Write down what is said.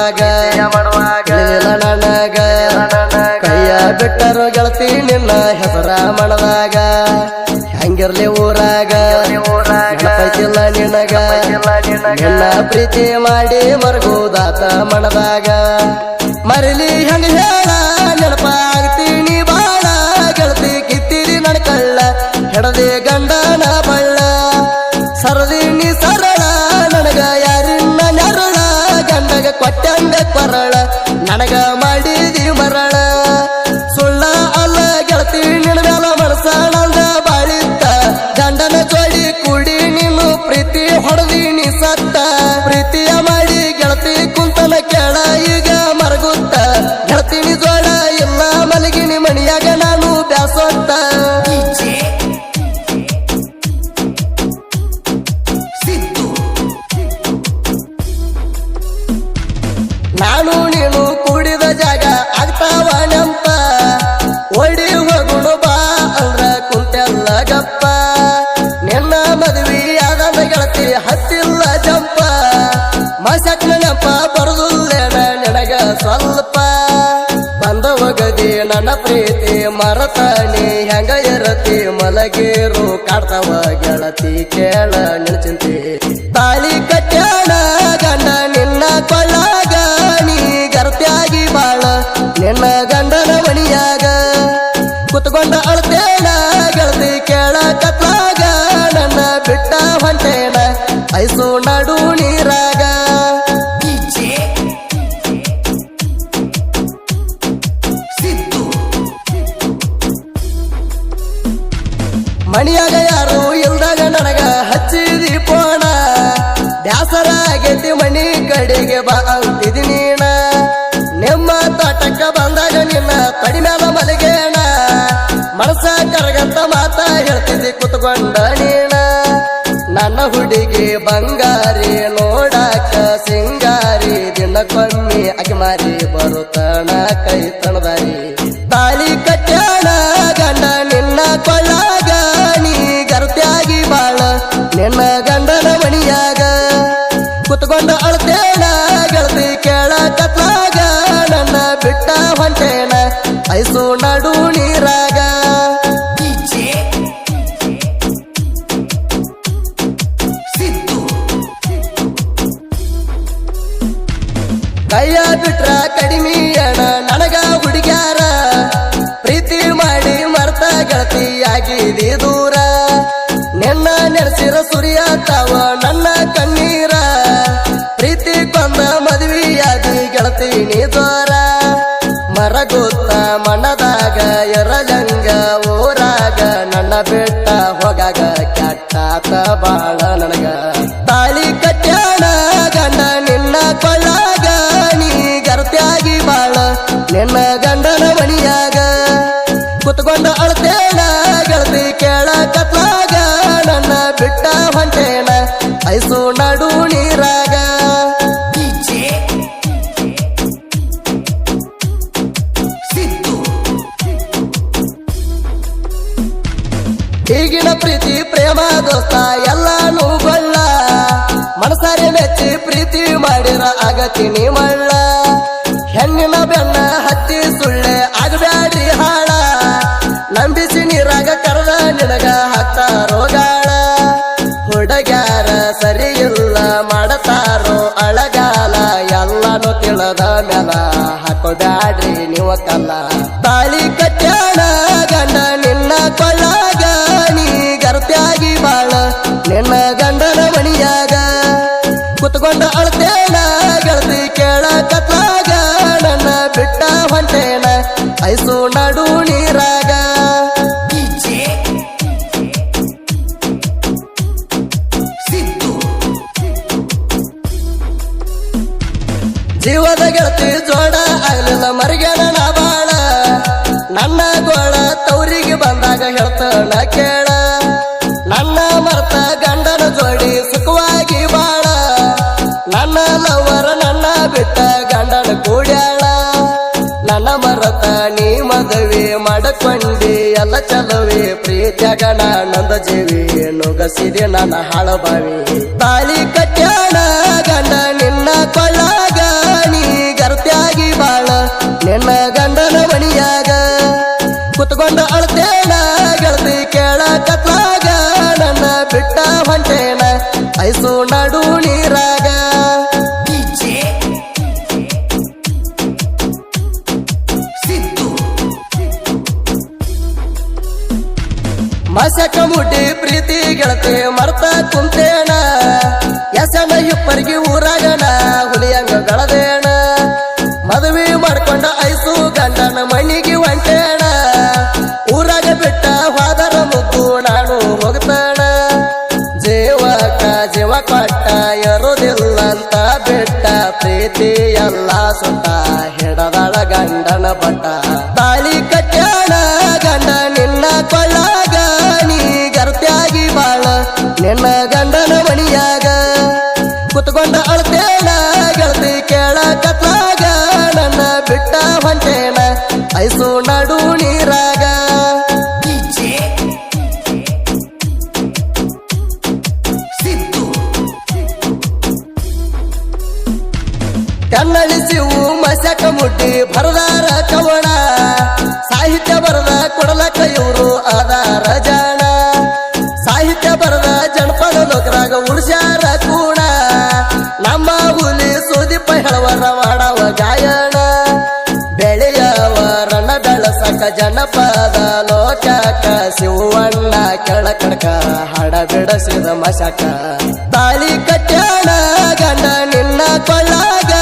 ಮಾಡುವಾಗ ನನಗ ಕೈಯ ಬಿಟ್ಟರು ಗೆಳತಿ ನಿನ್ನ ಹೆಸರ ಮಣದಾಗ ಹಂಗಿರ್ಲಿ ಊರಾಗ ನೆನಪೈತಿಲ್ಲ ನಿನಗ ನಿನ್ನ ಪ್ರೀತಿ ಮಾಡಿ ಮರಗೋದಾತ ಮಣದಾಗ ಮರಿಲಿ ಹಂಗ ಹೇಳ ನೆನಪಾಗ್ತೀನಿ ಬಾಳ ಗೆಳತಿ ಕಿತ್ತಿರಿ ನಡ್ಕಳ್ಳ ಹೆಡದೆ ಗಂಡನ ಬಳ್ಳ ಸರದಿನಿ ಸರಳ ನನಗ ಯಾರಿನ್ನ ನೆರಳ ಗಂಡಗ ಕೊಟ್ಟಂಗ ಕೊರಳ ನನಗ ಮಾಡಿದಿ ಮರಳ ಸುಳ್ಳ ಅಲ್ಲ ಗೆಳತಿ ನಿನಗಾಲ ಮನಸಾಳಂದ ಬಾಳಿತ್ತ ಗಂಡನ ಜೋಡಿ ಕೂಡಿ ನೀನು ಪ್ರೀತಿ ಹೊಡೆದಿನಿ ಸತ್ತ ಪ್ರೀತಿಯ ಮಾಡಿ ಗೆಳತಿ ಕುಂತನ ಕೇಳ ಈಗ ಮರಗುತ್ತ ಗೆಳತಿನಿ ಜೋಡ ಇಲ್ಲ ಮಲಗಿನಿ ಮಣಿಯಾಗ ನಾನು ಬ್ಯಾಸೊತ್ತ ನಾನು ನೀನು ಕೂಡಿದ ಜಾಗ ಆಗ್ತಾವ ನೆಂಪ ಓಡಿ ಹೋಗುಣು ಬಾ ಅಂದ್ರ ಕುಂತೆಲ್ಲ ಗಪ್ಪ ನಿನ್ನ ಮದುವೆ ಆದಂದ ಗೆಳತಿ ಹತ್ತಿಲ್ಲ ಜಂಪ ಮಸಕ್ನ ನೆಂಪ ಬರುದಿಲ್ಲೇನ ನಿನಗ ಸ್ವಲ್ಪ ಬಂದ ಹೋಗದಿ ನನ್ನ ಪ್ರೀತಿ ಮರತಾನಿ ಹೆಂಗ ಇರತಿ ಮಲಗೇರು ಕಾಡ್ತಾವ ಗೆಳತಿ ಕೇಳ ನಿನ್ ಚಿಂತೆ ತಾಳಿ ಕಟ್ಯಾಣ ಗಂಡ ನಿನ್ನ ಕೊಳ್ಳಾಗ ನೀ ಗರ್ತ್ಯಾಗಿ ಬಾಳ ನಿನ್ನ ಗಂಡನ ಮಣಿಯಾಗ ಕುತ್ಕೊಂಡ ಅಳ್ತೇನ ಗೆಳತಿ ಕೇಳ ಕತ್ಲಾಗ ನನ್ನ ಬಿಟ್ಟ ಹೊಂಟೇನ ಐಸು ನಡು ನೀರಾಗ ಮಣಿಯಾಗ ಯಾರು ಇಲ್ದಾಗ ನನಗ ಹಚ್ಚಿದಿ ಪೋಣ ಬ್ಯಾಸರ ಆಗೈತಿ ಮಣಿ ಕಡೆಗೆ ಬಾ ಅಂತಿದಿ ನೀನ ನಿಮ್ಮ ತೋಟಕ್ಕ ಬಂದಾಗ ನಿನ್ನ ತಡಿ ಮ್ಯಾಲ ಮಲಗೇಣ ಮನಸ ಕರಗಂತ ಮಾತ ಹೇಳ್ತಿದ್ದಿ ಕುತ್ಕೊಂಡ ನೀನ ನನ್ನ ಹುಡುಗಿ ಬಂಗಾರಿ ನೋಡಾಕ ಸಿಂಗಾರಿ ದಿನಕ್ಕೊಮ್ಮೆ ಅಗಿ ಮಾರಿ ಬರುತ್ತಾನ ಕೈ ತಣದಾರಿ ತಾಳಿ ಕಟ್ಯಾಣ ಗಂಡ ನಿನ್ನ ಕೊಳ್ಳಾಗ ನೀ ಗರ್ತ್ಯಾಗಿ ಬಾಳ ನಿನ್ನ ಗಂಡನ ಮಣಿಯಾಗ ಕುತ್ಕೊಂಡ ಅಳ್ತೇನ ಗೆಳತಿ ಕೇಳ ಕತ್ಲಾಗ ನನ್ನ ಬಿಟ್ಟ ಹೊಂಟೇನ ಐಸು ನಡು ನೀರಾಗ ಕೈಯ ಬಿಟ್ರ ಕಡಿಮೆಯಣ ನನಗ ಹುಡುಗ್ಯಾರ ಪ್ರೀತಿ ಮಾಡಿ ಮರ್ತ ಗೆಳತಿಯಾಗಿದಿ ದೂರ ನಿನ್ನ ನೆನೆಸಿರ ಸುರಿಯಾತಾವ ನನ್ನ ಕಣ್ಣೀರ ಪ್ರೀತಿ ಕೊಂದ ಮದುವೆಯಾದಿ ಗೆಳತಿ ನೀ ದೋರ ಮರಗೊತ್ತ ಮನದಾಗ ಎರಲಂಗ ಊರಾಗ ನನ್ನ ಬೆಟ್ಟ ಹೋಗಾಗ ಕೆಟ್ಟಾತ ಬಾಳ ನನಗ ತಾಳಿ ಕಟ್ಯಾಣ ಗಂಡ ನಿನ್ನ ಕೊಳ್ಳಾಗ ನೀ ಗರ್ತ್ಯಾಗಿ ಬಾಳ ನಿನ್ನ ಗಂಡನ ಮಣಿಯಾಗ ಕುತ್ಕೊಂಡ ಅಳ್ತೇನ ಗೆಳತಿ ಕೇಳ ಕತ್ಲಾಗ ನನ್ನ ಬಿಟ್ಟ ಹೊಂಟೇನ ಐಸು ನಡು ನೀರಾಗ ಈಗಿನ ಪ್ರೀತಿ ಪ್ರೇಮ ದೋಸ್ತ ಎಲ್ಲಾನು ಗೊಳ್ಳ ಮನಸಾರೆ ಮೆಚ್ಚಿ ಪ್ರೀತಿ ಮಾಡಿರ ಆಗತೀನಿ ಮಳ್ಳ ಹೆಣ್ಣಿನ ಬೆನ್ನ ಹತ್ತಿ ಸುಳ್ಳೆ ಆಗಬ್ಯಾಡ್ರಿ ಹಾಳ ನಂಬಿಸಿ ನೀರಾಗ ಕರೆದ ನಿನಗ ಹಾಕ್ತಾರೋ ಗಾಳ ಹುಡುಗ್ಯಾರ ಸರಿ ಇಲ್ಲ ಮಾಡತಾರೋ ಅಳಗಾಲ ಎಲ್ಲಾನು ತಿಳದ ಮ್ಯಾಲ ಹಾಕೋಬ್ಯಾಡ್ರಿ ನೀವು ಕಲ್ಲ ತಾಳಿ ಕಟ್ಯಾಣ ಗಂಡ ನಿನ್ನ ಕೊಳ್ಳಾಗ ನೀ ಗರ್ತ್ಯಾಗಿ ಬಾಳ ನಿನ್ನ ಗಂಡನ ಮಣಿಯಾಗ ಕುತ್ಕೊಂಡ ಅಳ್ತೇನ ಗೆಳತಿ ಕೇಳ ಕತ್ಲಾಗ ನನ್ನ ಬಿಟ್ಟ ಹೊಂಟೇನ ಐಸು ನಡು ನೀರಾಗ ಜೀವದ ಗೆಳತಿ ಜೋಡ ಆಗ್ಲಿಲ್ಲ ಮರಿಗೆನ ನಾ ಬಾಳ ನನ್ನ ಗೋಳ ತೌರಿಗೆ ಬಂದಾಗ ಹೇಳ್ತಾಳ ಕೇಳ ನನ್ನ ಮರ್ತ ಗಂಡನ ಜೋಡಿ ಸುಖವಾಗಿ ಬಾಳ ನನ್ನ ಲವರ ನನ್ನ ಬಿಟ್ಟ ಗಂಡನ ಕೂಡ್ಯಾಳ ನನ್ನ ಮರತ ನೀ ಮದುವೆ ಮಾಡಕೊಂಡಿ ಎಲ್ಲ ಚಲವಿ ಪ್ರೀತ್ಯಾಗ ನಂದ ಜೀವಿ ನುಗಸಿದೆ ನನ್ನ ಹಾಳಬಾವಿ ತಾಳಿ ಕಟ್ಯಾಣ ಗಂಡ ನಿನ್ನ ಕೊಳ್ಳಾಗ ನೀ ಕುತ್ಕೊಂಡ ಅಳ್ತೇನ ಗೆಳತಿ ಕೇಳ ಕತ್ಲಾಗ ನನ್ನ ಬಿಟ್ಟ ಹೊಂಟೇನ ಐಸು ನಡು ನೀರಾಗ ಮಸಕ ಮುಡ್ಡಿ ಪ್ರೀತಿ ಗೆಳತಿ ಮರ್ತ ಕುಂತೇಣ ಎಸನ ಇಪ್ಪರಿಗೆ ಊರಾಗಣ ಹುಲಿಯಂಗ ಗಳದೇಣ ಮದುವೆ ಮಾಡ್ಕೊಂಡ ಐಸು ಗಂಡನ ಮಣಿಗೆ ಹೊಂಟೇಣ ಊರಾಗ ಬಿಟ್ಟ ಹೋದರ ಮುದ್ದು ನಾನು ಹೋಗ್ತಾಣ ಜೀವಕ ಜೀವ ಕೊಟ್ಟ ಎರುದಿಲ್ಲಂತ ಬಿಟ್ಟ ಪ್ರೀತಿ ಎಲ್ಲ ಸುಟ್ಟ ಹಿಡದಳ ಗಂಡನ ಬಟ್ಟ ತಾಳಿ ಕಟ್ಯಾಣ ಗಂಡ ನಿನ್ನ ಕೊಳ್ಳಾಗ ನೀ ಗರ್ತ್ಯಾಗಿ ಬಾಳ ನಿನ್ನ ಗಂಡನ ಮಣಿಯಾಗ ಕುತ್ಕೊಂಡ ಅಳ್ತೇನ ಗೆಳತಿ ಕೇಳ ಕತ್ಲಾಗ ನನ್ನ ಬಿಟ್ಟ ಹೊಂಟೇನ ಐಸು ನಡು ನೀರಾಗ ಕನ್ನಳಿಸಿವು ಮಸಕ ಮುಟ್ಟಿ ಬರದಾರ ಕವಣ ಸಾಹಿತ್ಯ ಬರದ ಕೊಡಲಕ್ಕ ಇವರು ಆಧಾರ ಜಾಣ ಸಾಹಿತ್ಯ ಬರದ ಜನಪದ ಲೋಕರಾಗ ಉಳಿಸ್ಯಾರ ಕೂಣ ನಮ್ಮ ಹುಲಿ ಸುದೀಪ ಹೇಳವರ ಮಾಡವ ಗಾಯನ ಬೆಳೆಯವರನ್ನ ಬೆಳಸಕ ಜನಪದ ಲೋಕಕ ಶಿವಣ್ಣ ಕೆಳಕಣಕ ಹಾಡ ಬಿಡಸಿದ ಮಸಕ ತಾಳಿ ಕಟ್ಯಾಣ ಗಂಡ ನಿನ್ನ ಕೊಳ್ಳಾಗ